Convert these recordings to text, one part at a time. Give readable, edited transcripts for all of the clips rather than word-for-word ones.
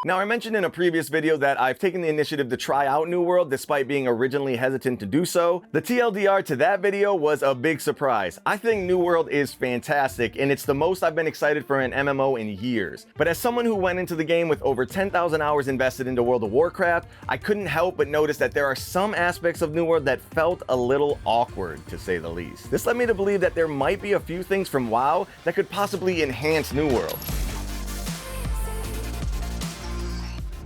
Now, I mentioned in a previous video that I've taken the initiative to try out New World despite being originally hesitant to do so. The TLDR to that video was a big surprise. I think New World is fantastic, and it's the most I've been excited for an MMO in years. But as someone who went into the game with over 10,000 hours invested into World of Warcraft, I couldn't help but notice that there are some aspects of New World that felt a little awkward, to say the least. This led me to believe that there might be a few things from WoW that could possibly enhance New World.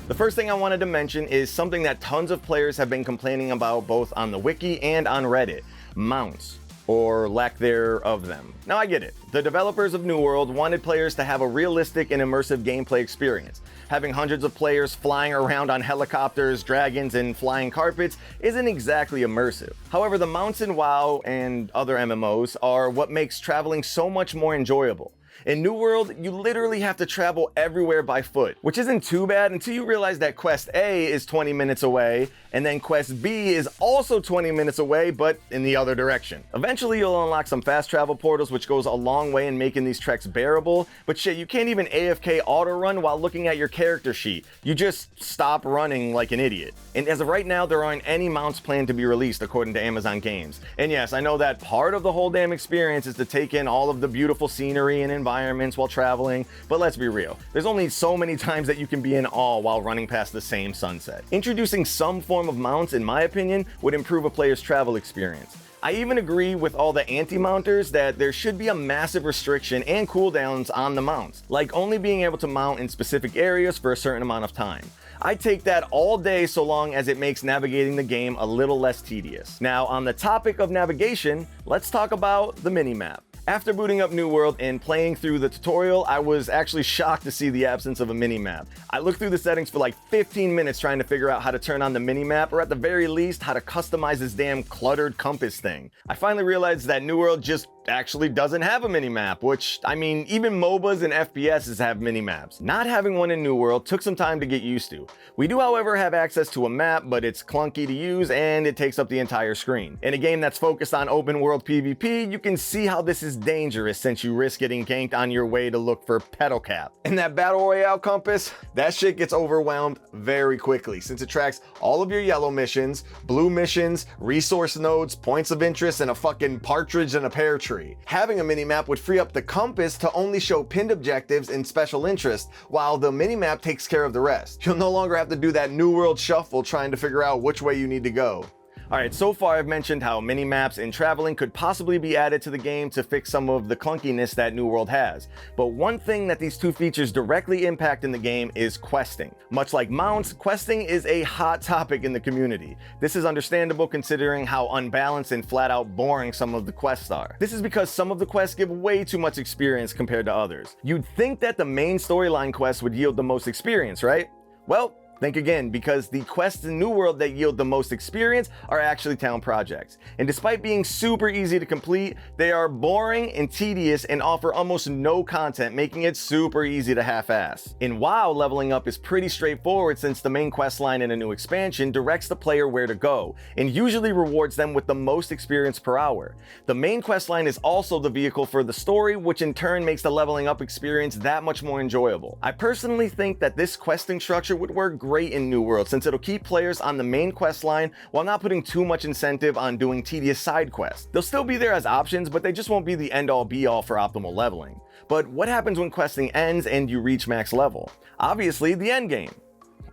The first thing I wanted to mention is something that tons of players have been complaining about both on the wiki and on Reddit: mounts, or lack thereof them. Now, I get it. The developers of New World wanted players to have a realistic and immersive gameplay experience. Having hundreds of players flying around on helicopters, dragons, and flying carpets isn't exactly immersive. However, the mounts in WoW and other MMOs are what makes traveling so much more enjoyable. In New World, you literally have to travel everywhere by foot, which isn't too bad until you realize that Quest A is 20 minutes away, and then Quest B is also 20 minutes away, but in the other direction. Eventually, you'll unlock some fast travel portals, which goes a long way in making these treks bearable, but shit, you can't even AFK auto run while looking at your character sheet. You just stop running like an idiot. And as of right now, there aren't any mounts planned to be released according to Amazon Games. And yes, I know that part of the whole damn experience is to take in all of the beautiful scenery and environments while traveling, but let's be real, there's only so many times that you can be in awe while running past the same sunset. Introducing some form of mounts, in my opinion, would improve a player's travel experience. I even agree with all the anti-mounters that there should be a massive restriction and cooldowns on the mounts, like only being able to mount in specific areas for a certain amount of time. I'd take that all day so long as it makes navigating the game a little less tedious. Now, on the topic of navigation, let's talk about the minimap. After booting up New World and playing through the tutorial, I was actually shocked to see the absence of a minimap. I looked through the settings for like 15 minutes trying to figure out how to turn on the minimap, or at the very least, how to customize this damn cluttered compass thing. I finally realized that New World just actually doesn't have a minimap, which, I mean, even MOBAs and FPSs have minimaps. Not having one in New World took some time to get used to. We do, however, have access to a map, but it's clunky to use and it takes up the entire screen. In a game that's focused on open world PvP, you can see how this is dangerous since you risk getting ganked on your way to look for petal cap. And that battle royale compass, that shit gets overwhelmed very quickly since it tracks all of your yellow missions, blue missions, resource nodes, points of interest, and a fucking partridge in a pear tree. Having a minimap would free up the compass to only show pinned objectives and special interest, while the minimap takes care of the rest. You'll no longer have to do that New World shuffle trying to figure out which way you need to go. Alright, so far I've mentioned how mini-maps and traveling could possibly be added to the game to fix some of the clunkiness that New World has. But one thing that these two features directly impact in the game is questing. Much like mounts, questing is a hot topic in the community. This is understandable considering how unbalanced and flat out boring some of the quests are. This is because some of the quests give way too much experience compared to others. You'd think that the main storyline quests would yield the most experience, right? Well, think again, because the quests in New World that yield the most experience are actually town projects. And despite being super easy to complete, they are boring and tedious and offer almost no content, making it super easy to half-ass. In WoW, leveling up is pretty straightforward since the main quest line in a new expansion directs the player where to go, and usually rewards them with the most experience per hour. The main quest line is also the vehicle for the story, which in turn makes the leveling up experience that much more enjoyable. I personally think that this questing structure would work great in New World since it'll keep players on the main quest line while not putting too much incentive on doing tedious side quests. They'll still be there as options, but they just won't be the end-all be-all for optimal leveling. But what happens when questing ends and you reach max level? Obviously, the endgame.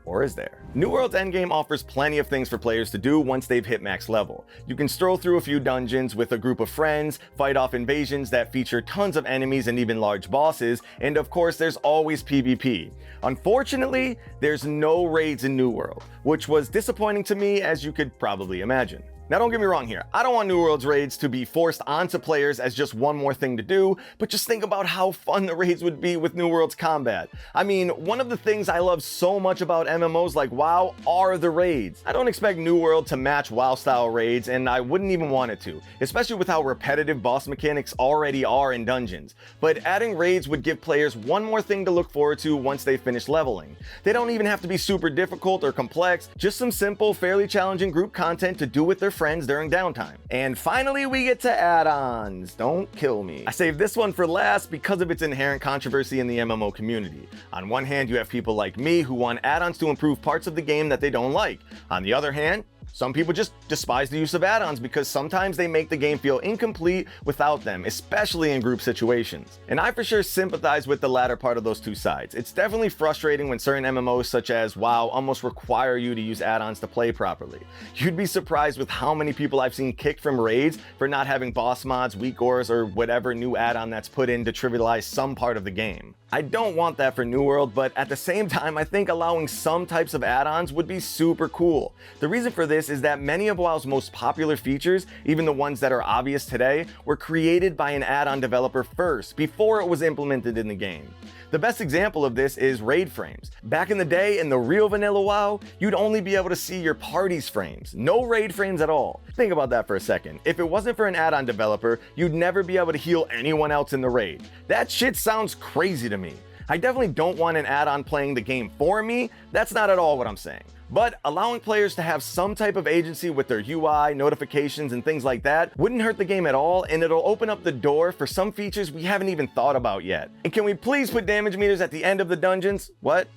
Or is there? New World's endgame offers plenty of things for players to do once they've hit max level. You can stroll through a few dungeons with a group of friends, fight off invasions that feature tons of enemies and even large bosses, and of course there's always PvP. Unfortunately, there's no raids in New World, which was disappointing to me, as you could probably imagine. Now don't get me wrong here, I don't want New World's raids to be forced onto players as just one more thing to do, but just think about how fun the raids would be with New World's combat. I mean, one of the things I love so much about MMOs like WoW are the raids. I don't expect New World to match WoW style raids, and I wouldn't even want it to, especially with how repetitive boss mechanics already are in dungeons. But adding raids would give players one more thing to look forward to once they finish leveling. They don't even have to be super difficult or complex, just some simple, fairly challenging group content to do with their friends during downtime. And finally, we get to add-ons. Don't kill me. I saved this one for last because of its inherent controversy in the MMO community. On one hand, you have people like me who want add-ons to improve parts of the game that they don't like. On the other hand, some people just despise the use of add-ons because sometimes they make the game feel incomplete without them, especially in group situations. And I for sure sympathize with the latter part of those two sides. It's definitely frustrating when certain MMOs such as WoW almost require you to use add-ons to play properly. You'd be surprised with how many people I've seen kicked from raids for not having boss mods, weak ores, or whatever new add-on that's put in to trivialize some part of the game. I don't want that for New World, but at the same time, I think allowing some types of add-ons would be super cool. The reason for this is that many of WoW's most popular features, even the ones that are obvious today, were created by an add-on developer first, before it was implemented in the game. The best example of this is raid frames. Back in the day, in the real vanilla WoW, you'd only be able to see your party's frames, no raid frames at all. Think about that for a second. If it wasn't for an add-on developer, you'd never be able to heal anyone else in the raid. That shit sounds crazy to me. I definitely don't want an add-on playing the game for me. That's not at all what I'm saying. But allowing players to have some type of agency with their UI, notifications, and things like that wouldn't hurt the game at all, and it'll open up the door for some features we haven't even thought about yet. And can we please put damage meters at the end of the dungeons? What?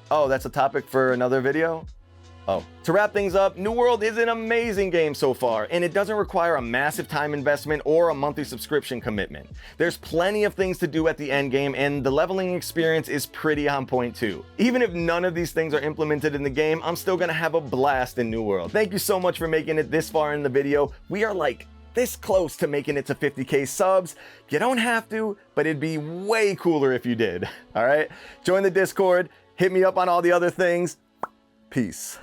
Oh, that's a topic for another video? Oh. To wrap things up, New World is an amazing game so far, and it doesn't require a massive time investment or a monthly subscription commitment. There's plenty of things to do at the end game, and the leveling experience is pretty on point too. Even if none of these things are implemented in the game, I'm still gonna have a blast in New World. Thank you so much for making it this far in the video. We are like this close to making it to 50K subs. You don't have to, but it'd be way cooler if you did. All right, join the Discord, hit me up on all the other things. Peace.